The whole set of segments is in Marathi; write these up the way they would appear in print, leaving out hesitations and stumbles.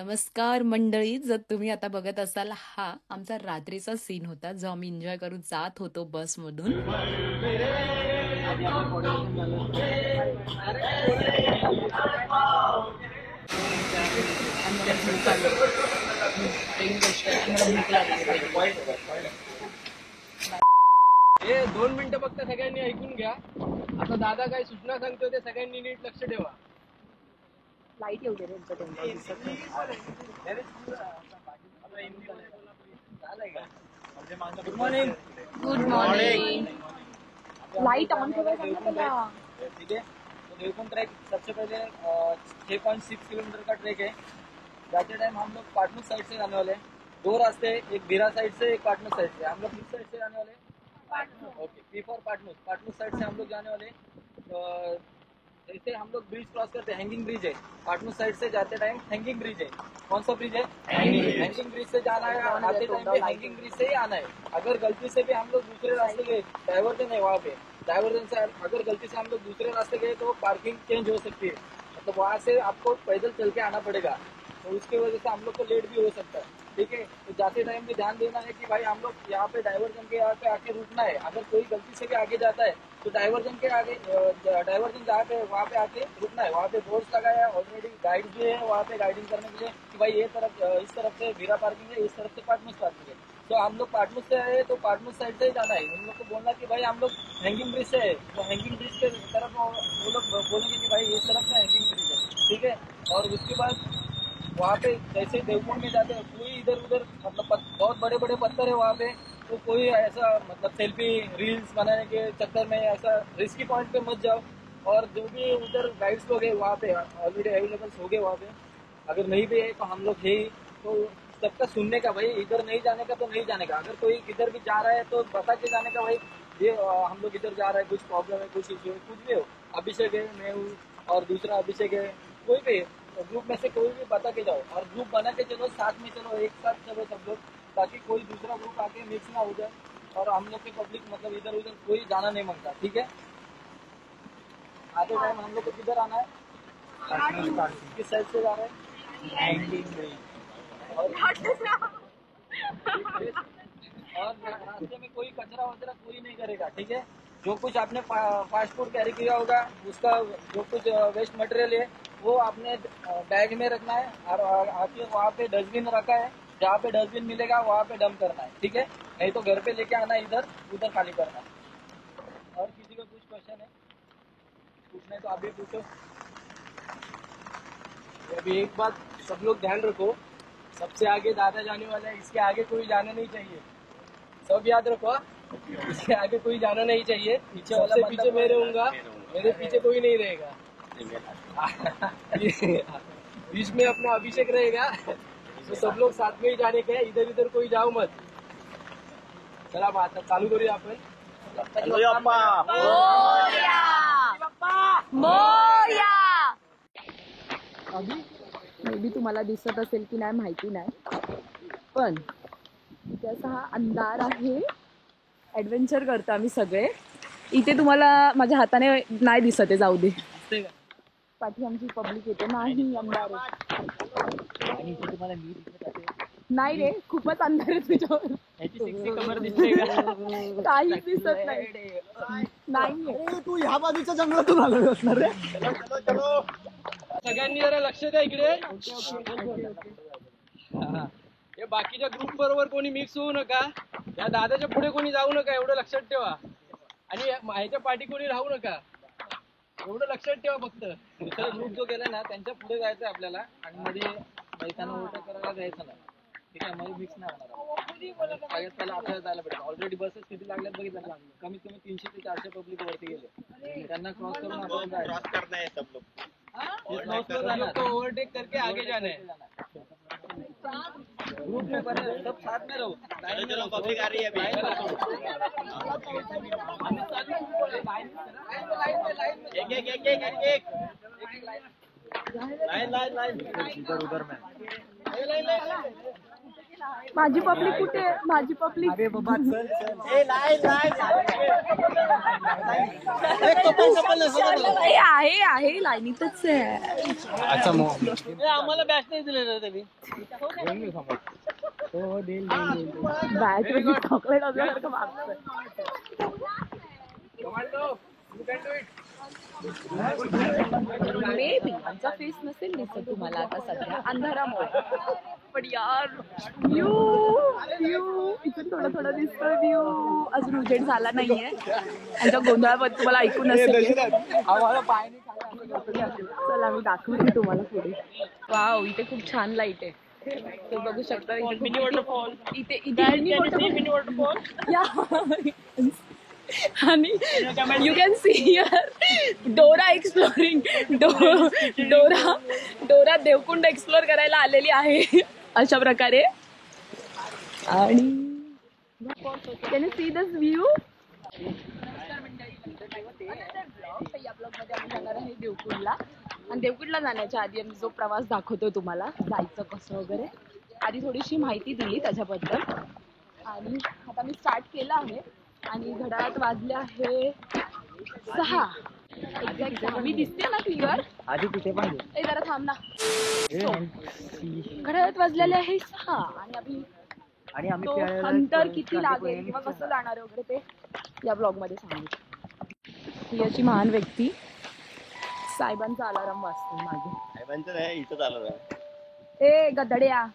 नमस्कार मंडळी, जर तुम्ही आता बघत असाल, हा आमचा रात्रीचा सीन होता जो आम्ही एन्जॉय करून जात होतो बसमधून. आम्हाला झोप आली. पहिली गोष्ट आम्हाला भूक लागली. हे 2 मिनिटं फक्त सगळ्यांनी ऐकून घ्या. आता दादा काय सूचना सांगतो ते सगळ्यांनी नीट लक्ष ठेवा. लाईट येऊ दे रे, दिसत नाही. Good morning. Good morning. Light on ठेवा. ठीक है, तो देवकुंड ट्रैक सबसे पहले 6.6 किलोमीटर का ट्रैक है. जाते टाइम हम लोग पाटनू साइड से जाने वाले हैं. 2 रास्ते, एक बीरा साइड से, एक पाटनू साइड से. हम लोग किस साइड से जाने वाले हैं? Okay, P for Patnu. Patnu side से हम लोग जाने वाले हैं. जैसे हम लोग ब्रिज क्रॉस करते हैं, हैंगिंग ब्रिज है. पाटनू साइड से जाते टाइम हैंगिंग ब्रिज है. कौन सा ब्रिज है? हैंगिंग ब्रिज से जाना है. आते टाइम भी हैंगिंग ब्रिज से ही आना है. अगर गलती से भी हम लोग दूसरे रास्ते गए, डाइवर्जन है वहाँ पे, डाइवर्जन से अगर गलती से हम लोग दूसरे रास्ते गए तो पार्किंग चेंज हो सकती है. मतलब वहाँ से आपको पैदल चल के आना पड़ेगा, तो उसकी वजह से हम लोग को लेट भी हो सकता है. ठीक है, तो जाते टाइम भी ध्यान देना है कि भाई हम लोग यहाँ पे डाइवर्जन के यहाँ पे आके रुकना है. अगर कोई गलती से भी आगे जाता है तो डाइवर्जन के आगे, डाइवर्जन जहाँ पे वहाँ पे आके रुकना है. वहाँ पे बोर्ड्स लगाया है ऑलरेडी, गाइड भी है वहाँ पे गाइडिंग करने के लिए कि भाई ये तरफ, इस तरफ से वीरा पार्किंग है, इस तरफ से पाटनूस पार्किंग है. तो हम लोग पाटनूस से आए तो पाटनूस साइड से ही जाना है. उन लोग को बोलना कि भाई हम लोग हैंगिंग ब्रिज से है, तो हैंगिंग ब्रिज के तरफ वो लोग बोलेंगे कि भाई इस तरफ से हैंगिंग ब्रिज है. ठीक है, और उसके बाद वहाँ पे जैसे देवकुंड में जाते हैं, कोई इधर उधर मतलब बहुत बड़े बड़े पत्थर है वहाँ पे, तो कोई ऐसा मतलब सेल्फी रील्स बनाने के चक्कर में ऐसा रिस्की पॉइंट पे मत जाओ. और जो भी उधर गाइड्स लोग हैं वहाँ पे ऑलरेडी अवेलेबल हो गए वहाँ पे. अगर नहीं भी है तो हम लोग है ही. तो सबका सुनने का, भाई इधर नहीं जाने का तो नहीं जाने का. अगर कोई इधर भी जा रहा है तो बता के जाने का, भाई ये हम लोग इधर जा रहे हैं, कुछ प्रॉब्लम है, कुछ इश्यू है, कुछ भी हो. अभिषेक है, मैं हूँ, और दूसरा अभिषेक है, कोई भी ग्रुप में से कोई भी बता के जाओ. और ग्रुप बना के चलो, साथ में चलो, एक साथ चलो सब लोग, ताकि कोई दूसरा ग्रुप आके मिक्स ना हो जाए. और हम लोग की पब्लिक मतलब इधर उधर कोई जाना नहीं मांगता. ठीक है, आते टाइम हम लोग को किधर आना है, किस साइड से जा रहे हैं, और रास्ते में कोई कचरा वचरा कोई नहीं करेगा. ठीक है, जो कुछ आपने फास्ट फूड कैरी किया होगा, उसका जो कुछ वेस्ट मटेरियल है वो आपने बैग में रखना है. और आपके वहाँ पे डस्टबिन रखा है, जहाँ पे डस्टबिन मिलेगा वहाँ पे डंप करना है. ठीक है, नहीं तो घर पे लेके आना, इधर उधर खाली करना है. और किसी का कुछ क्वेश्चन है पूछना तो आप भी पूछो. अभी एक बात सब लोग ध्यान रखो, सबसे आगे दादा जाने वाला है, इसके आगे कोई जाना नहीं चाहिए. सब याद रखो, इसके आगे कोई जाना नहीं चाहिए. पीछे सबसे पीछे मैं रहूंगा, मेरे पीछे कोई नहीं रहेगा. बीच में अपना अभिषेक रहेगा. तो सब लोग साथ में ही जाने के, इधर इधर कोई जाओ मत. चला बात चालू करूया आपण. मे बी तुम्हाला दिसत असेल की नाही माहिती नाही, पण इथे असा हा अंधार आहे. ऍडव्हेंचर करतो आम्ही सगळे. इथे तुम्हाला माझ्या हाताने नाही दिसत आहे, जाऊ दे. पाठी आमची पब्लिक येते. नाही अंधार आहे. नाही रे, खूपच अंधार आहे तुझ्यावर. कमर दिसते का? काहीच दिसत नाही. नाही तू ह्या बाजूच्या जंगलातून आलेलो असणार रे. सगळ्यांनी जरा लक्ष द्या इकडे. हे बाकीच्या ग्रुप बरोबर कोणी मिक्स होऊ नका. या दादाच्या पुढे कोणी जाऊ नका, एवढं लक्षात ठेवा. आणि ह्याच्या पाठी कोणी राहू नका, एवढं लक्षात ठेवा. फक्त दुसरा ग्रुप जो गेला ना त्यांच्या पुढे जायचं आपल्याला, आणि मध्ये बैठांना उलटा करायला जायचं नाही. ठीक आहे, मध्ये मिक्स नाही होणार. सगळ्यात पहिला आपल्याला जायला पाहिजे. ऑलरेडी बसेस किती लागल्यात बघितलं, कमीत कमी 300 ते 400 पब्लिक वरती गेले. त्यांना क्रॉस करून आपल्याला जायचं. ओवरटेक करके आगे जाना है. ग्रुप में बने, सब साथ में रहो. चलो पब्लिक आ रही है अभी. एक लाइन लाइन लाइन. इधर उधर में माझी पब्लिक कुठे आहे? माझी पब्लिक अरे बाबा चल आहे आहे लाईनीतच आहे. अच्छा मग आम्हाला बॅच नाही दिले ना त्यांनी. हो देईल बॅच मध्ये चॉकलेट असल्यासारखं मागतोय. मे बी आमचा फेस नसेल दिसत तुम्हाला आता सध्या अंधारामुळे, पण यार व्यू व्यू इथून थोडं थोडं दिसतोय व्यू. अजून उजेड झाला नाहीये. आमच्या गोंधळामध्ये तुम्हाला ऐकू नसेल. आम्हाला पाय नाही चला मी दाखवते तुम्हाला पुढे. वाव, इथे खूप छान लाईट आहे. ते बघू शकता मिनी वॉटरफॉल. इथे मिनी वॉटरफॉल या. आणि यू कॅन सी हिअर डोरा एक्सप्लोरिंग. डोरा देवकुंड एक्सप्लोर करायला आलेली आहे अशा प्रकारे. आणि can you see this view. या ब्लॉगमध्ये आम्ही जाणार आहे देवकुंडला. आणि देवकुंडला जाण्याच्या आधी आम्ही जो प्रवास दाखवतो तुम्हाला जायचं कसं वगैरे, आधी थोडीशी माहिती दिली त्याच्याबद्दल. आणि आता मी स्टार्ट केलं आहे. आणि घड्याळात वाजले आहे 6 एक्झॅक्ट 6. मी दिसते ना क्लिअर? आधी तिथे पण ए जरा थांब ना. घड्याळात वाजलेले आहे 6. आणि आम्ही तो अंतर किती लागेल किंवा कसं जाणार आहे वगैरे ते या ब्लॉग मध्ये सांगू. ही अशी महान व्यक्ती. साहेबांचा अलार्म वाजतोय मागे. साहेबांचं नाही, इथंच आलं ना. ए गदड्या,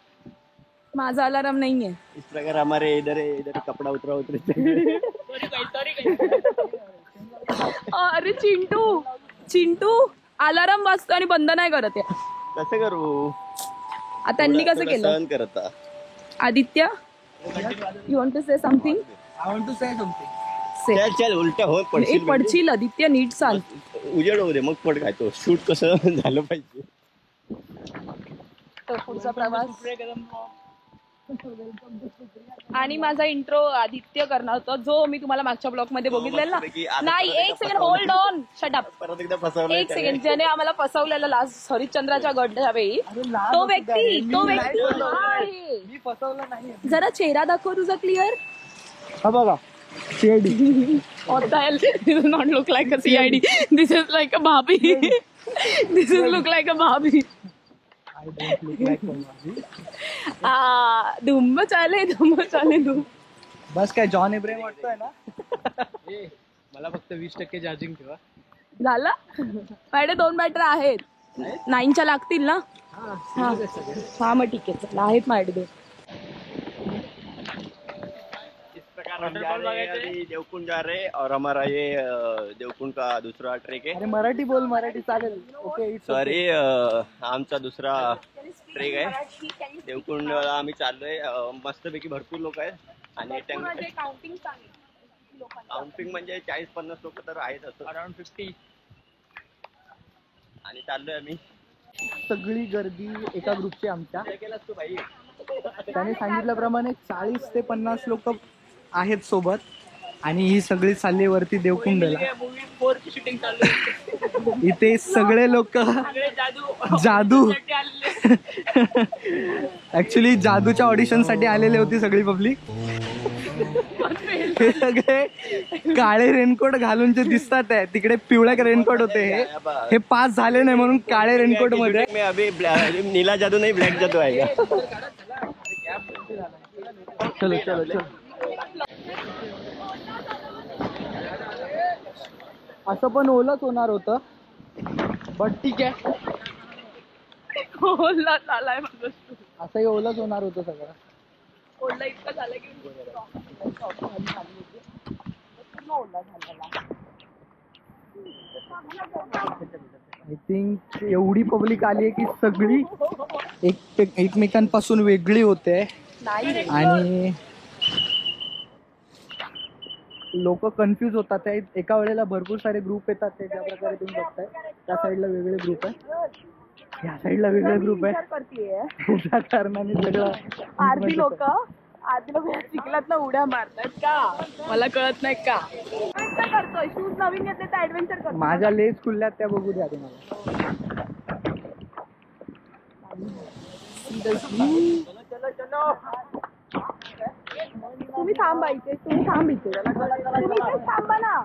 माझा अलार्म नाहीये. इस प्रकार हमारे इधर कपड़ा उतरा अरे चिंटू अलार्म वाजतो आणि बंद नाही करत आहे. कसं करू आता त्यांनी कसं केलं? सहन करता. Aditya, you want to say something? I want to say something. चल चल उलट्या होत पडशील. पडशील आदित्य, नीट चाल. उजेड होऊ दे मग पड खायचो. शूट कसं झालं पाहिजे. तर पुढचा प्रवास. आणि माझा इंट्रो आदित्य करणार होता, जो मी तुम्हाला मागच्या ब्लॉग मध्ये बघितलेला ना. नाही, एक second hold on, shut up. परत एकदा फसवलं. एक सेकंड. ज्याने आम्हाला फसवलेलं लास्ट हरिश्चंद्राच्या गड्यावेळी, तो व्यक्ती आहे. मी फसवलं नाही. जरा चेहरा दाखव तुझा क्लिअर. हा बघा CID. What the hell? This does not look like a CID. This is like a Barbie. This is look like a Barbie. I don't look like one Barbie. धुम्म चाले धूम. बस काय जॉन इब्राहिम वाटतोय ना. मला फक्त 20% चार्जिंग ठेवा. झालं. माझ्याकडे 2 बॅटरी आहेत. 9च्या लागतील ना. हा मग ठीक आहे, चला आहेत माझ्याकडे 2. अभी देवकुंड जा रहे और हमारा ये देवकुंड का दूसरा ट्रेक है. अरे मराठी बोल, मराठी चालेल. ओके सॉरी, आमचा दुसरा ट्रेक आहे. देवकुंडला आम्ही चाललोय. मस्तपैकी भरपूर लोक आहेत. आणि काउंटिंग म्हणजे 40-50 लोक तर आहेत असं. अराउंड 50. आणि चाललोय आम्ही. सगळी गर्दी एका ग्रुपची आमच्या. काय केलास तू भाई? त्याने सांगितल्याप्रमाणे 40 ते 50 लोक आहेत सोबत. आणि ही सगळी चालली वरती देवकुंडला. शूटिंग चालू. इथे सगळे लोक जादू ऍक्च्युली जादूच्या ऑडिशन साठी आलेले होती सगळी पब्लिक. हे सगळे काळे रेनकोट घालून जे दिसतात आहे, तिकडे पिवळ्या रेनकोट होते. हे पास झाले नाही म्हणून काळे रेनकोट मध्ये. मैं अभी नीला जादू नहीं, ब्लैक जादू आएगा. चलो चलो चलो. असं पण ओलच होणार होतं, बट ठीक आहे. ओला झालाय माझं. असंही ओलच होणार होतं सगळं. ओला इतकं झालं की ओला झालेला. आय थिंक एवढी पब्लिक आली आहे की सगळी एकमेकांपासून वेगळी होते. आणि लोक कन्फ्यूज होतात. त्या एका वेळेला भरपूर सारे ग्रुप येतात. ते ज्या प्रकारे तुम्ही बघताय, त्या साईडला वेगळे ग्रुप आहे, या साईडला वेगळे ग्रुप आहे. त्या कारणाने सगळं आरती लोक चिखलात ना उड्या मारतात का, मला कळत नाही का. करतोय शूज नवीन घेतले तर ऍडव्हेंचर करतो. माझ्या लेस खुलल्यात त्या बघू द्या तुम्हाला. तुम्ही थांबा इथे, तुम्ही थांब इथे, तुम्ही इथेच थांबा ना.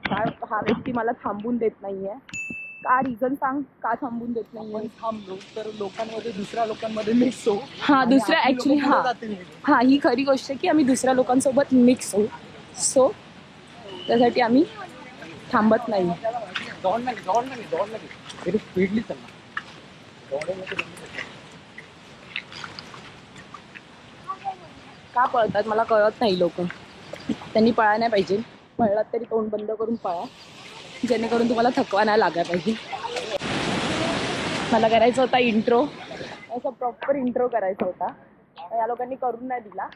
काय हा व्यक्ती मला थांबून देत नाहीये. का रिझन सांग, का थांबून देत नाहीये? थांबलो तर लोकांमध्ये दुसऱ्या लोकांमध्ये मिक्स होऊ. हा दुसऱ्या ऍक्च्युली हा ही खरी गोष्ट आहे की आम्ही दुसऱ्या लोकांसोबत मिक्स होऊ. सो त्यासाठी आम्ही थांबत नाही. स्पीडली चालला. का पळतात मला कळत नाही. लोक त्यांनी पळायला नाही पाहिजे. पळलात तरी तोंड बंद करून पळा, जेणेकरून तुम्हाला थकवा नाही लागायला पाहिजे. मला करायचा होता इंट्रो, असा प्रॉपर इंट्रो करायचा होता. या लोकांनी करून नाही दिला.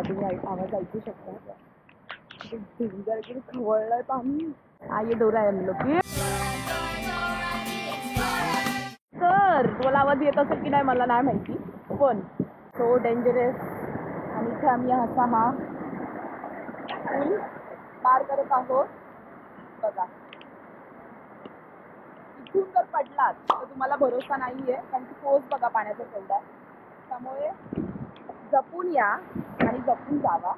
तुम्ही आवाज ऐकू शकता. खवळलाय पाणी. ये डोरा आहे हम लोग. तर तुम्हाला आवाज येत असेल की नाही मला नाही माहिती, पण सो डेंजरस. आणि इथे आम्ही असा हा पूल पार करत आहोत. बघा, इथून जर पडलात तर तुम्हाला भरोसा नाहीये, कारण की फोर्स बघा पाण्याचा केवढा आहे. त्यामुळे जपून या आणि जपून जावा.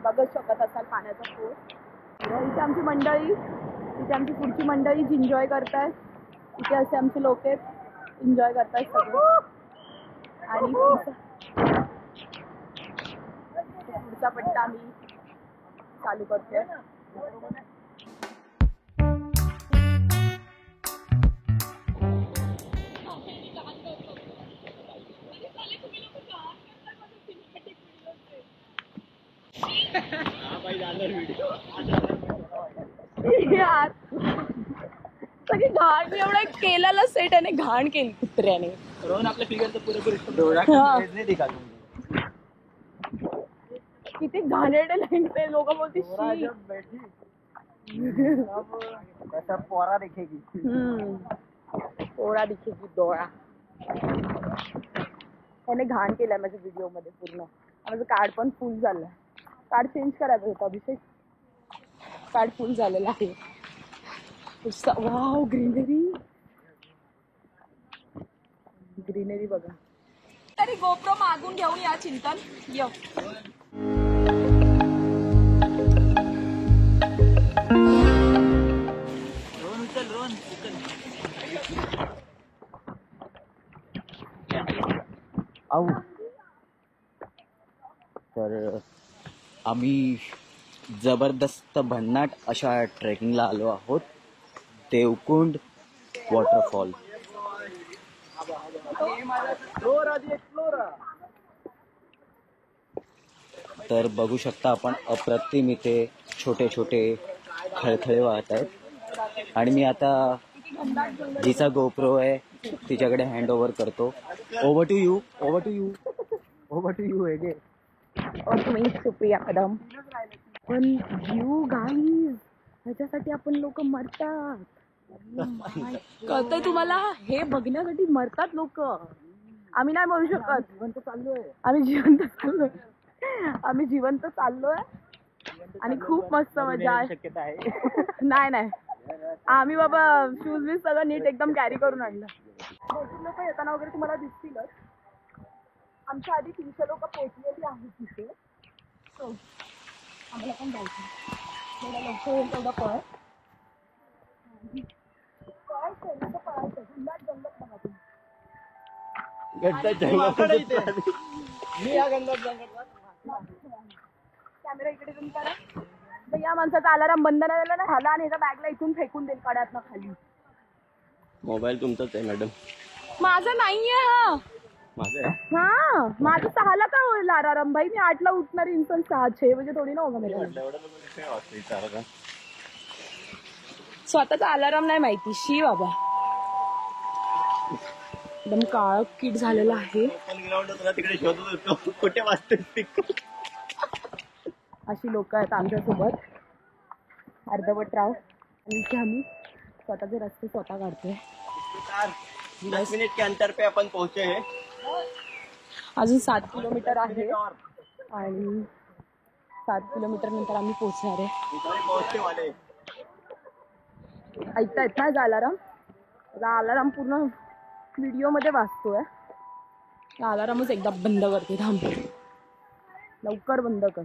बघत शकत असाल पाण्याचा फोर्स. इथे आमची मंडळी, इथे आमची पुढची मंडळी जी एन्जॉय करतायत. इथे असे आमचे लोक आहेत, एन्जॉय करतायत सगळे. आणि पुढचा पट्टा आम्ही चालू करतोय. यार सगळी घाण एवढा केलेला सेट आणि घाण केली कुत्र्याने. रोहन आपल्या फिगरचं पुरेपूर किती घाणेरडे लागते. लोक बोलते पोरा देखेगी. पोरा दिखेगी डोळा. त्याने घाण केलाय माझ्या व्हिडिओ मध्ये पूर्ण. माझं कार्ड पण फुल झालंय. कार्ड चेंज करायचं होतं अभिषेक. कार्ड फुल झालेलं आहे. वाव ग्रीनरी, ग्रीनरी बघा. तरी गोप्रो मागून घेऊन या चिंतन. तर आम्ही जबरदस्त भन्नाट अशा ट्रेकिंगला आलो आहोत. देवकुंड वॉटरफॉल. तर बघू शकता आपण, अप्रतिम इथे छोटे छोटे खळखळे वाहत आहेत. आणि मी आता जिचा गोप्रो आहे तिच्याकडे हँड ओव्हर करतो. Over to you, over to you, over to you. हे तुम्ही सुप्रिया कदम. पण यू गाईज, ह्याच्यासाठी आपण लोक मरतात. कळतंय तुम्हाला? हे बघण्यासाठी मरतात लोक. आम्ही नाही मरू शकत. जिवंत चाललोय आम्ही, जिवंत चाललोय आम्ही, जिवंत चाललोय. आणि खूप मस्त मजा आहे. नाही नाही, आम्ही बाबा शूज बीज सगळं नीट एकदम कॅरी करून आणलं. भरपूर लोक येताना वगैरे तुम्हाला दिसतीलच. आमच्या आधी 300 लोक पोहोचलेली आहेत तिथे. सो आम्हाला पण जायचं. थोडं लवकर होईल तेवढं पळ. पळायचं घंटात जंगलात बघा तुम्ही. कॅमेरा इकडे तुम्ही करा. तर या माणसाचा अलाराम बंद नाही झाला ना, ह्याला आणि ह्याच्या बॅगला इथून फेकून देईल कड्यातनं खाली. मोबाईल तुमचाच आहे मॅडम. माझा नाहीये हा. माझं आहे. हा माझं 6ला का होईल अलाराम भाई? मी 8ला उठणार इंसान. 6 बजे थोडी ना होगा मेरा. स्वतःचा अलाराम नाही माहिती. शी बाबा, एकदम काळ किट झालेला आहे. तिकडे शोधत होतो कुठे वाजते. अशी लोक आहेत आमच्यासोबत, अर्धवट राव. आणि इथे आम्ही स्वतःचे रस्ते स्वतः काढतोय. 10 मिनिट के अंतर पे आपण पोहोचे हैं. अजून 7 किलोमीटर आहे आणि 7 किलोमीटर नंतर आम्ही पोहोचणार आहे. ऐकतायत ना अलाराम? अलाराम पूर्ण व्हिडिओ मध्ये वाजतोय. अलारामच एकदा बंद करते, थांब, लवकर बंद कर.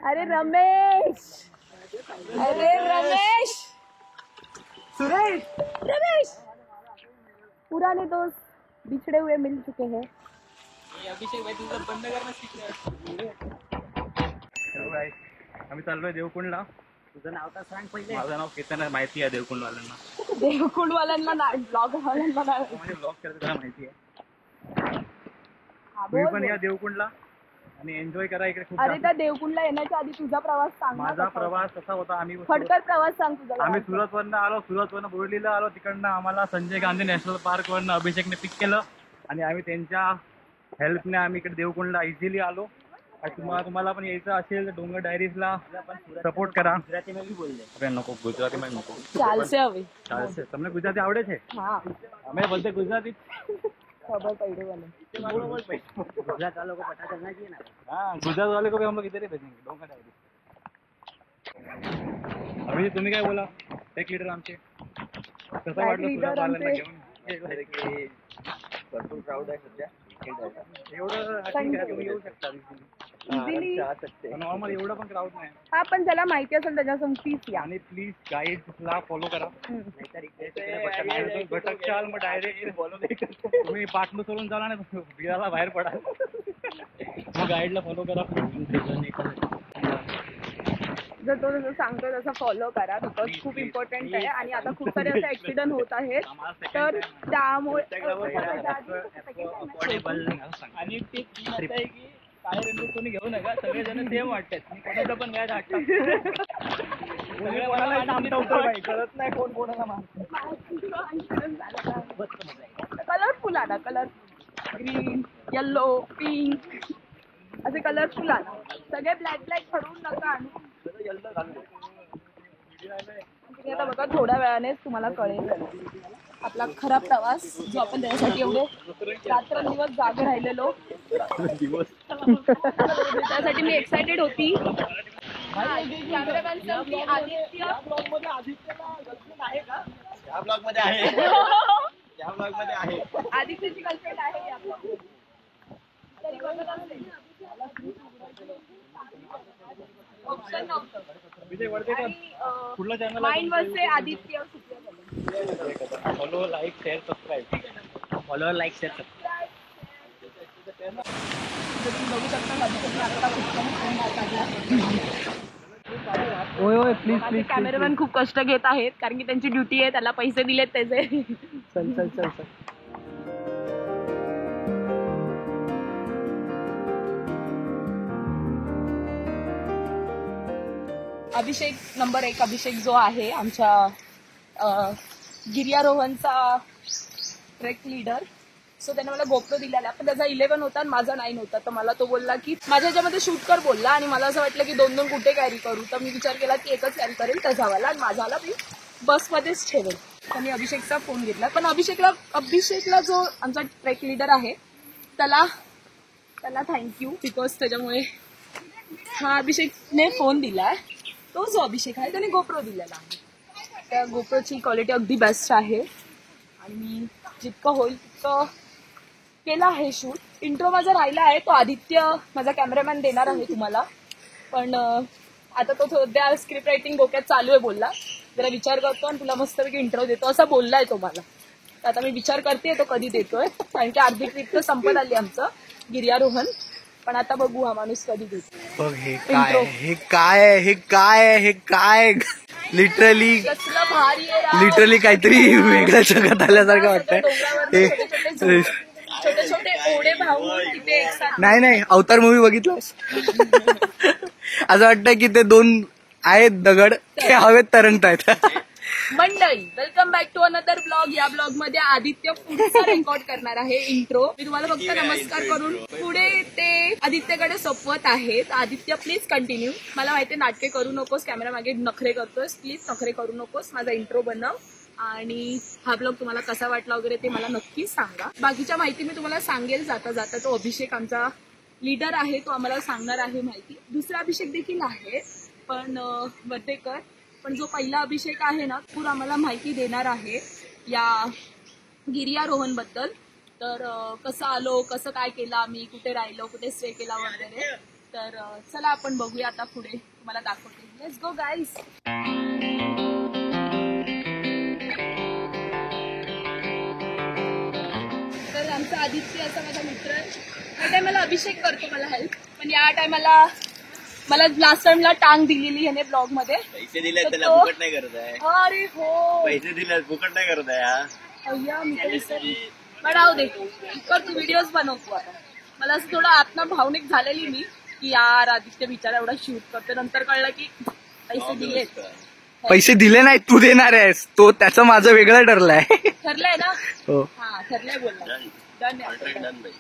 अरे रमेश, अरे रमेश, सुरेश, रमेश, पुराने दोस्त बिछड़े हुए मिल चुके हैं. अभिषेक भाई तुझं बंद करणं शिकलं. आम्ही चाललोय देवकुंडला. तुझं नाव तर सांग पहिले. माझं नाव केतन आहे, माहिती आहे देवकुंडवाल्यांना. देवकुंडवाल्यांना नाही, ब्लॉगवाल्यांना नाही. म्हणजे ब्लॉग करते त्याला माहिती आहे. हा, तुम्ही बोल, पण बोल. या देवकुंडला आणि एन्जॉय करा इकडे. खूप अरे जास्त. त्या देवकुंडला येण्याच्या आधी तुझा प्रवास सांग ना माझा कसा प्रवास कसा होता. आम्ही होता. खडतर प्रवास सांग तुझा. आम्ही सुरतवरनं आलो, सुरतवरनं बोर्डीला आलो. तिकडनं आम्हाला संजय गांधी नॅशनल पार्कवरनं अभिषेकने पिक केलं आणि आम्ही त्यांच्या हेल्पने आम्ही इकडे देवकुंडला इझिली आलो. आणि तुम्हाला पण यायचं असेल तर डोंगर डायरीजला सपोर्ट करा. ગુજરાતીમાં બી બોલ દે. अरे नको, गुजरातीમાં नको. ચાલશે હવે. ચાલશે. તમને ગુજરાતી આવડે છે? હા, અમે બધે ગુજરાતી. ખબર પડી મને. ગુજરાત વાलों को पता चलना चाहिए ना. हाँ, गुजरात वाले को भी हम लोग इधर ही भेजेंगे, डोंगर डायरी. अभी तुम्ही काय बोला टेक लीडर आमचे, कसं वाटलं leader सुरतवाल्यांना आमचे. घेऊन? भरपूर क्राऊड आहे सध्या. एवढं ठीक आहे, तुम्ही येऊ शकता इझिली. नॉर्मल, एवढं पण क्राऊड नाही. हा, पण ज्याला माहिती असेल त्याच्यासमोर प्लीज या. आणि प्लीज गाईडला फॉलो करा. नाहीतर भटकशाल मग डायरेक्ट फॉलो नाही करतो. तुम्ही पाटणू सोडून जाणार नाही, बिराला बाहेर पडा. मग गाईडला फॉलो करा. जर तो जसं सांगतोय तसं फॉलो करा, बिकॉज खूप इम्पॉर्टंट आहे. आणि आता खूप सारे असे ऍक्सिडेंट होत आहेत, तर त्यामुळे अफोर्डेबल. आणि ते आहे की काय रेल्वे कोणी घेऊ नका, सगळेजण सेम वाटतात. कोणाचं पण गाय वाटतात. कळत नाही कोण कोणाला मारतं. कलरफुल आणा, कलर ग्रीन, येल्लो, पिंक असे कलरफुल आणा. सगळे ब्लॅक ब्लॅक ठरवून नका आणू. तुम्ही आता बघा, थोड्या वेळानेच तुम्हाला कळेल आपला खरा प्रवास, जो आपण त्याच्यासाठी एवढे रात्रंदिवस जागे राहिलेलो. त्यासाठी मी एक्सायटेड होती. कॅमेरामॅन सर, मी आदित्य. या ब्लॉग मध्ये आहे. या ब्लॉग मध्ये आहे. आदित्यची गर्लफ्रेंड आहे या vlog मध्ये. तरी बघत असेल. ऑप्शन नव्हतं. कुठला channel? Mind versus Aditya. Follow, like, share, subscribe. Follow, like, share, subscribe. बघू शकता होय प्लीज प्लीज. कॅमेरामॅन खूप कष्ट घेत आहेत, कारण की त्यांची ड्युटी आहे, त्याला पैसे दिलेत त्याचे. चल चल चल चल. अभिषेक नंबर 1 अभिषेक जो आहे आमच्या गिर्यारोहणचा ट्रेक लीडर, सो त्याने मला गोप्रो दिलेला, पण त्याचा 11 होता आणि माझा 9 होता. तर मला तो बोलला की माझ्या ह्याच्यामध्ये शूट कर बोलला, आणि मला असं वाटलं की 2-2 कुठे कॅरी करू. तर मी विचार केला की एकच कॅरी करेल त्याच्यावाला, आणि माझाला मी बसमध्येच ठेवेल. तर मी अभिषेकचा फोन घेतला. पण अभिषेकला जो आमचा ट्रेक लीडर आहे त्याला थँक्यू, बिकॉज त्याच्यामुळे हा अभिषेकने फोन दिलाय. तो जो अभिषेक आहे त्याने गोप्रो दिलेला आहे. त्या गोप्रोची क्वालिटी अगदी बेस्ट आहे, आणि मी जितकं होईल तितकं केलं आहे शूट. इंट्रो माझा राहिला आहे, तो आदित्य माझा कॅमेरामॅन देणार आहे तुम्हाला. पण आता तो सध्या स्क्रिप्ट रायटिंग डोक्यात चालू आहे, बोलला जरा विचार करतो आणि तुला मस्तपैकी इंट्रो देतो असं बोललाय तो मला. तर आता मी विचार करते तो कधी देतोय, कारण की अर्धी ट्रिप तर संपत आली आमचं गिर्यारोहण. पण आता बघू हा माणूस कधी देतो. बघ हे काय लिटरली कसलं भारी आहे राव. लिटरली काहीतरी वेगळ्या जगात आल्यासारखं वाटतंय. छोटे छोटे ओढे भाऊ तिथे एकसाथ. नाही अवतार मूवी बघितलास? असं वाटतंय की ते 2 आहेत दगड, ते हवेत तरंगतायत. मंडळी, welcome back to another blog. या ब्लॉग मध्ये आदित्य पुढचा रेकॉर्ड करणार आहे इंट्रो. मी तुम्हाला फक्त नमस्कार करून पुढे ते आदित्यकडे सोपवत आहेत. Aditya please continue. मला माहिती आहे नाटके करू नकोस, कॅमेरा मागे नखरे करतोस, प्लीज नखरे करू नकोस. माझा इंट्रो बनव, आणि हा ब्लॉग तुम्हाला कसा वाटला वगैरे ते मला नक्कीच सांगा. बाकीच्या माहिती मी तुम्हाला सांगेल जाता जाता. तो अभिषेक आमचा लीडर आहे, तो आम्हाला सांगणार आहे माहिती. दुसरा अभिषेक देखील आहे, पण वर्धेकर. पण जो पहिला अभिषेक आहे ना, पूर्ण आम्हाला माहिती देणार आहे या गिर्यारोहण बद्दल. तर कसं आलो, कसं काय केलं आम्ही, कुठे राहिलो, कुठे स्टे केला वगैरे. तर चला आपण बघूया आता पुढे, तुम्हाला दाखवते. Let's go guys. तर आमचा आदित्य असा माझा मित्र आहे. या टायमाला अभिषेक करतो मला हेल्प, पण या टायमाला मला लास्ट टाइमला टांग दिलेली ह्याने ब्लॉग मध्ये. पैसे दिले तर त्याला तो- फुकट नाही करत आहे. अरे हो, पैसे दिले फुकट नाही करत आहे हा. अय्या मी तर विसरली. राहू दे, कर तू व्हिडिओज बनवतो आता. मला असं थोडं आत्मा भावनिक झालेली मी की यार आदित्य बिचारा एवढा शूट करतो. नंतर कळलं की पैसे दिलेत. पैसे दिले नाही, तू देणार आहेस. तो त्याचं माझं वेगळं ठरलंय. ठरलंय ना? हो. हा ठरलंय बोलला. डन आहे. डन बाई.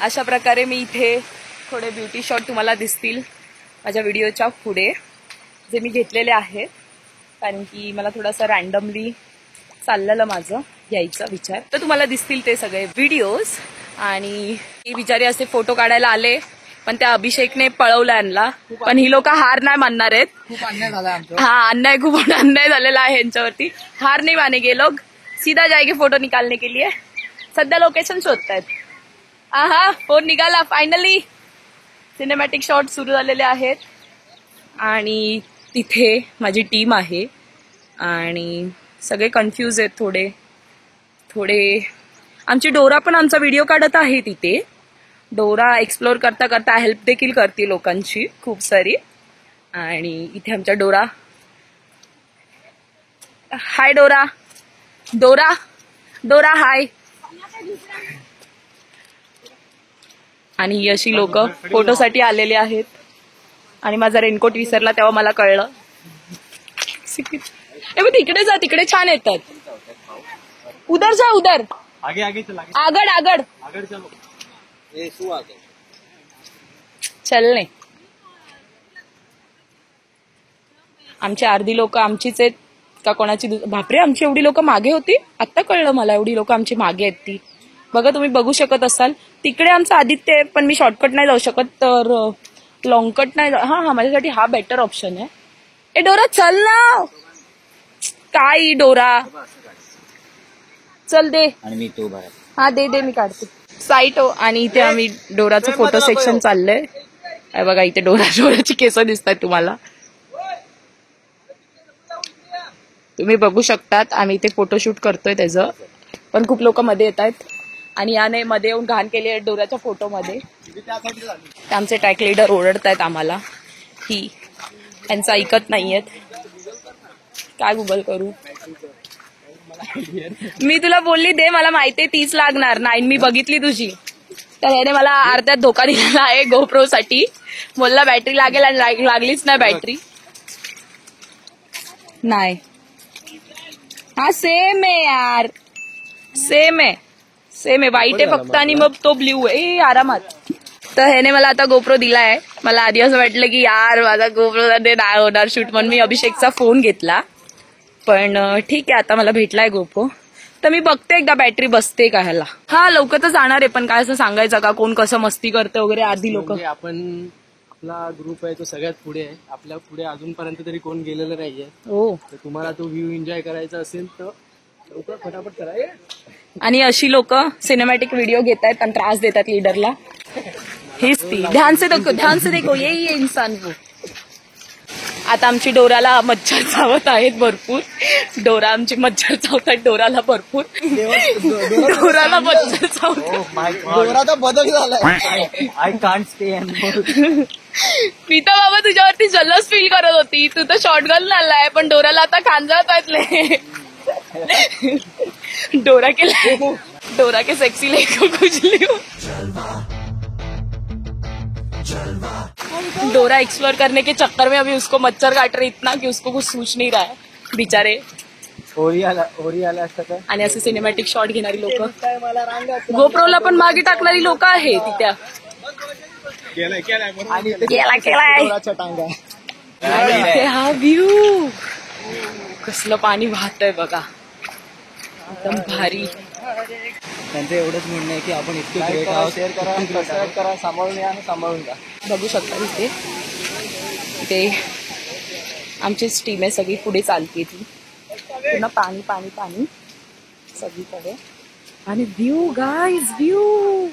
अशा प्रकारे मी इथे थोडे ब्युटी शॉट तुम्हाला दिसतील माझ्या व्हिडिओच्या पुढे, जे मी घेतलेले आहेत. कारण की मला थोडंसं रॅन्डमली चाललेलं माझं यायचा विचार. तर तुम्हाला दिसतील ते सगळे व्हिडिओज. आणि ही बिचारी असे फोटो काढायला आले, पण त्या अभिषेकने पळवलं आणला. पण ही लोक हार नाही मानणार आहेत. खूप अन्याय झाला आमचा. हाँ अन्याय, खूप अन्याय झालेला आहे यांच्यावरती. हार नहीं मानेंगे लोग, सीधा जाएंगे फोटो निकालने के लिए. सध्या लोकेशन शोधतायत. आहा फोन निघाला फायनली. सिनेमॅटिक शॉट सुरू झालेले आहेत आणि तिथे माझी टीम आहे आणि सगळे कन्फ्यूज आहेत थोडे थोडे. आमची डोरा पण आमचा व्हिडिओ काढत आहे तिथे. डोरा एक्सप्लोर करता करता हेल्प देखील करते लोकांची खूप सारी. आणि इथे आमच्या डोरा, हाय डोरा, डोरा डोरा हाय. आणि ही अशी लोक फोटोसाठी आलेले आहेत. आणि माझा रेनकोट विसरला तेव्हा मला कळलं. तिकडे जा, तिकडे छान येतात. उधर जा, उधर आगे आगे चला, आगड आगड आगे चलो. चलने. आमची अर्धी लोक आमचीच आहेत का कोणाची बापरे, आमची एवढी लोक मागे होती. आता कळलं मला, एवढी लोक आमची मागे आहेत ती. बघा तुम्ही बघू शकत असाल तिकडे आमचं आदित्य आहे. पण मी शॉर्टकट नाही जाऊ शकत, तर लॉंगकट नाही. हा माझ्यासाठी हा बेटर ऑप्शन आहे. ए डोरा चल ना, काय डोरा चल दे. आणि मी तो बाहेर. हा दे मी काढते साईट. आणि इथे आम्ही डोराचं फोटो सेक्शन चाललंय. बघा इथे डोराची केस दिसतात तुम्हाला, तुम्ही बघू शकतात. आम्ही इथे फोटोशूट करतोय त्याचं. पण खूप लोक मध्ये येत आहेत आणि याने मध्ये येऊन घाण केली आहे डोराच्या फोटोमध्ये. आमचे ट्रॅक लीडर ओरडतायत आम्हाला की यांचं ऐकत नाहीयेत. काय गुगल करू मी तुला बोलली दे, मला माहितीये 30 लागणार. 9 मी बघितली तुझी. तर ह्याने मला अर्ध्यात धोका दिलेला आहे गोप्रो साठी. बोलला बॅटरी लागेल आणि लागलीच नाही बॅटरी. नाही हा सेम आहे यार, सेम आहे वाईट आहे फक्त आणि मग तो ब्ल्यू आहे. आरामात. तर ह्याने मला आता गोप्रो दिलाय. मला आधी असं वाटलं की यार माझा गोप्रो नाही होणार शूट, म्हणून मी अभिषेकचा फोन घेतला. पण ठीक आहे, आता मला भेटलाय गोप्रो. तर मी बघते एकदा बॅटरी बसते का ह्याला. हा लवकर तर जाणार आहे, पण काय असं सांगायचं का कोण कसं मस्ती करते वगैरे. आधी लोक आपण आपला ग्रुप आहे तो सगळ्यात पुढे आहे. आपल्या पुढे अजूनपर्यंत तरी कोण गेलेलं नाहीये. हो. तर तुम्हाला तो व्ह्यू एन्जॉय करायचा असेल तर लवकर फटाफट करा. आणि अशी लोक सिनेमॅटिक व्हिडिओ घेत आहेत आणि त्रास देतात लीडरला. हीच ती. ध्यान से देखो यही है इंसान वो. आता आमची डोराला मच्छर चावत आहेत भरपूर. डोरा आमची मच्छर चावतात डोराला भरपूर. डोराला मच्छर चावतात. बदल झालाय. I can't stay. मी तर बाबा तुझ्यावरती जलस फील करत होती. तू तर शॉर्टगन आलाय, पण डोराला आता खांजाळतायतले. डोरा के सेक्सी लेको कुछ लियो. डोरा एक्सप्लोर करने के चक्कर में अभी उसको मच्छर काट रहे इतना कि उसको कुछ सूझ नहीं रहा है बिचारे. होरी आला असतं काय. आणि असे सिनेमॅटिक शॉट घेणारी लोक, गोप्रोला पण मागे टाकणारी लोक आहेत तिथे. केलाय टांगा. इथे हा व्ह्यू, कसलं पाणी वाहतंय बघा, एकदम भारी. त्यांचं एवढंच म्हणणं आहे की आपण इतके ग्रेट आहोत. शेअर करा, सबस्क्राईब करा, सांभाळून या आणि सांभाळून जा. बघू शकता इथे आमचीच टीम आहे सगळी पुढे चालते ती. पूर्ण पाणी पाणी पाणी. सगळीकडे. आणि व्ह्यू गाईज, व्ह्यू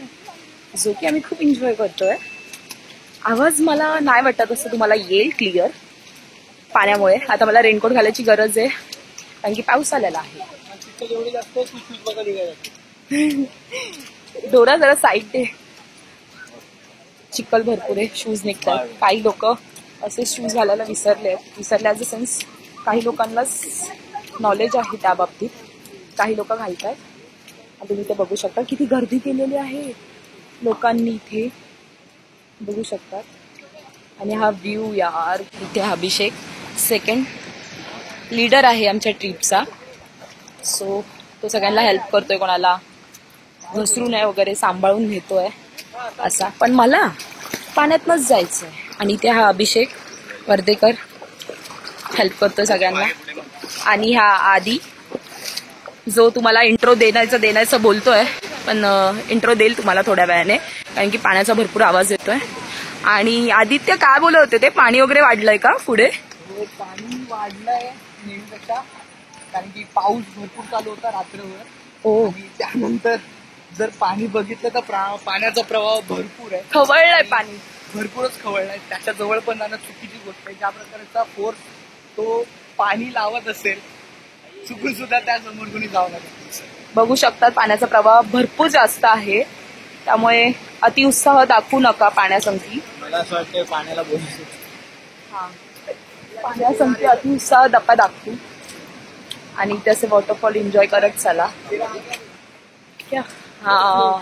जो की आम्ही खूप एन्जॉय करतोय. आवाज मला नाही वाटत असं तुम्हाला येईल क्लिअर पाण्यामुळे. आता मला रेनकोट घालायची गरज आहे कारण की पाऊस आलेला आहे. एवढी जास्त तू शूज बघा निघायला. डोरा जरा साईड दे. चिखल भरपूर आहे, शूज निघतात. काही लोक असे शूज घालायला विसरले ॲज अ सेन्स काही लोकांनाच नॉलेज आहे त्या बाबतीत, काही लोक घालतात. आणि तुम्ही ते बघू शकता किती गर्दी केलेली आहे लोकांनी इथे, बघू शकतात. आणि हा व्ह्यू यार. इथे अभिषेक सेकंड लीडर आहे आमच्या ट्रिपचा. सो तो सगळ्यांना हेल्प करतोय, कोणाला घसरू नये वगैरे सांभाळून नेतोय असा. पण मला पाण्यातनंच जायचंय. आणि इथे हा अभिषेक वर्धेकर हेल्प करतोय सगळ्यांना. आणि हा आदी जो तुम्हाला इंट्रो देण्याचं बोलतोय, पण इंट्रो देईल तुम्हाला थोड्या वेळाने कारण की पाण्याचा भरपूर आवाज येतोय. आणि आदित्य काय बोलत होते ते, पाणी वगैरे वाढलंय का पुढे? पाणी वाढलंय नेहमीपेक्षा कारण की पाऊस भरपूर चालू होता रात्रभर. हो, आणि त्यानंतर जर पाणी बघितलं तर पाण्याचा प्रवाह भरपूर आहे, खवळलंय पाणी, भरपूरच खवळलाय. त्याच्या जवळ पण जाणं चुकीची गोष्ट आहे. ज्या प्रकारचा फोर्स तो पाणी लावत असेल, चुकून सुद्धा त्या समोर कोणी जावं लागेल. बघू शकतात पाण्याचा प्रवाह भरपूर जास्त आहे. त्यामुळे अतिउत्साह दाखवू नका पाण्यासंगती. मला असं वाटतं पाण्याला बोलू. पाण्यासंगती अतिउत्साह नका दाखवू. आणि त्याचे वॉटरफॉल एन्जॉय करत चला. हा,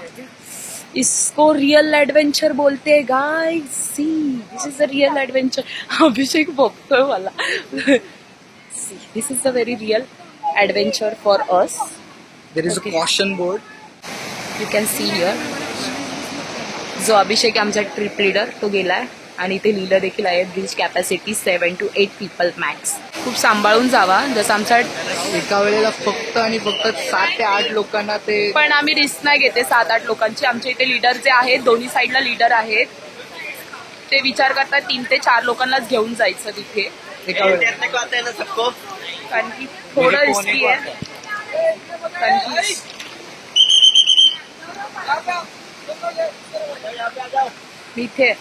इसको रियल एडवेंचर बोलते guys. See, this is a real adventure. Abhishek बघतोय मला. See, this is a very real adventure for us. There is a caution board, you can see here. जो अभिषेक आमचा ट्रिप लीडर तो गेलाय. आणि ते लिहिलं देखील आहे, bridge capacity 7 to 8 people max. खूप सांभाळून जावा. जसं आमचा एका वेळेला फक्त आणि फक्त 7 ते 8 लोकांना ते. पण आम्ही रिस्क नाही घेते 7-8 लोकांची. आमच्या इथे लीडर जे आहेत, दोन्ही साईडला लीडर आहेत, ते विचार करतात 3 ते 4 लोकांनाच घेऊन जायचं तिथे एका वेळेला. कारण की थोडं रिस्की आहे. कारण की इथे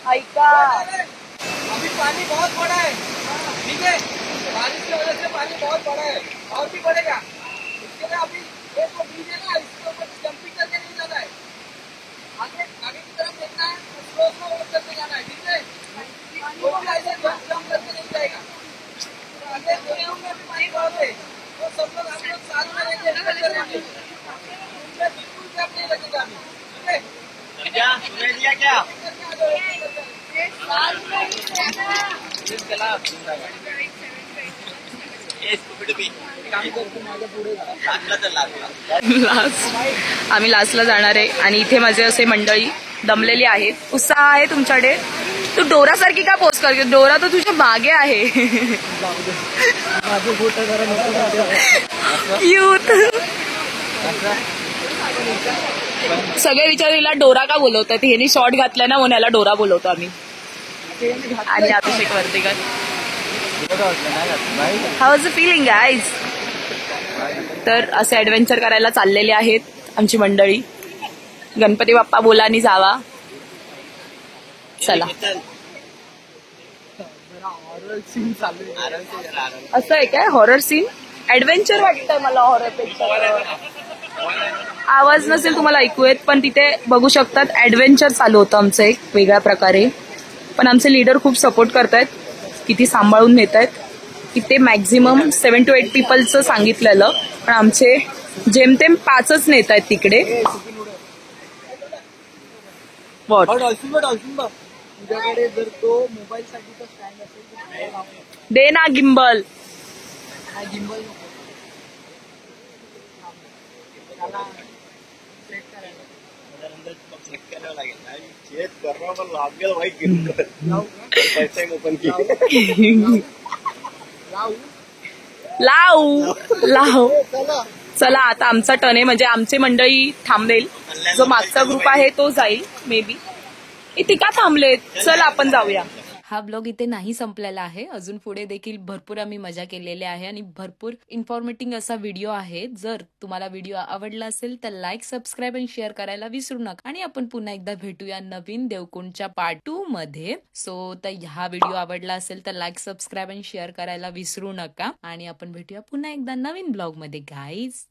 ऐका, अभी पानी बहुत बड़ा है, ठीक है, बारिश की वजह से पानी बहुत बड़ा है और भी बढ़ेगा. इसके लिए अभी एक तो ब्रिज है ना, इसके ऊपर जंपिंग करके नहीं जाना है. आगे की तरफ देखना है, स्लो करके जाना है, ठीक है. वो भी ऐसे जंप करके नहीं जाएगा. आगे कोने में भी पानी बहुत है, तो सब लोग हम लोग साथ में रहेंगे, बिल्कुल जंप नहीं लगेगा अभी, ठीक है. क्या दिया क्या आम्ही लास्टला जाणार आहे. आणि इथे माझे असे मंडळी दमलेली आहेत. उत्साह आहे तुमच्याकडे. तू डोरासारखी का पोस्ट करते? डोरा तर तुझ्या मागे आहे. क्यूट. सगळे विचारला डोरा का बोलवतात, ह्यानी शॉर्ट घातलाय ना म्हणून याला डोरा बोलवतो आम्ही. आणि Abhishek Wardhekar. How was the feeling guys? तर असे ऍडव्हेंचर करायला चाललेले आहेत आमची मंडळी. गणपती बाप्पा बोला आणि जावा. चला. असं आहे काय हॉरर सीन? ऍडव्हेंचर वाटतंय मला हॉरर पेक्षा. आवाज नसेल तुम्हाला ऐकू येत, पण तिथे बघू शकतात ऍडव्हेंचर चालू होतं आमचं एक वेगळ्या प्रकारे. पण आमचे लीडर खूप सपोर्ट करतायत, किती सांभाळून नेत आहेत. की ते मॅक्झिमम 7 to 8 पीपलचं सांगितलेलं, पण आमचे जेमतेम 5च नेत आहेत तिकडे. तुझ्याकडे जर तो मोबाईल साठीचा स्टँड असेल तर दे ना गिम्बल. गिम्बल लाव. चला आता आमचा टर्न आहे. म्हणजे आमची मंडळी थांबेल. जो मागचा ग्रुप आहे तो जाईल मे बी. इथे का थांबलेत? चल आपण जाऊया. हा ब्लॉग इथे नाही संपलेला आहे. अजून पुढे देखील भरपूर आम्ही मजा केलेली आहे आणि भरपूर इन्फॉर्मेटिव्ह असा व्हिडिओ आहे. जर तुम्हाला व्हिडिओ आवडला असेल तर लाईक, सबस्क्राईब आणि शेअर करायला विसरू नका. आणि आपण पुन्हा एकदा भेटूया नवीन देवकुंडच्या पार्ट 2 मध्ये. सो तर हा व्हिडिओ आवडला असेल तर लाईक, सबस्क्राईब आणि शेअर करायला विसरू नका. आणि आपण भेटूया पुन्हा एकदा नवीन ब्लॉग मध्ये गाईज.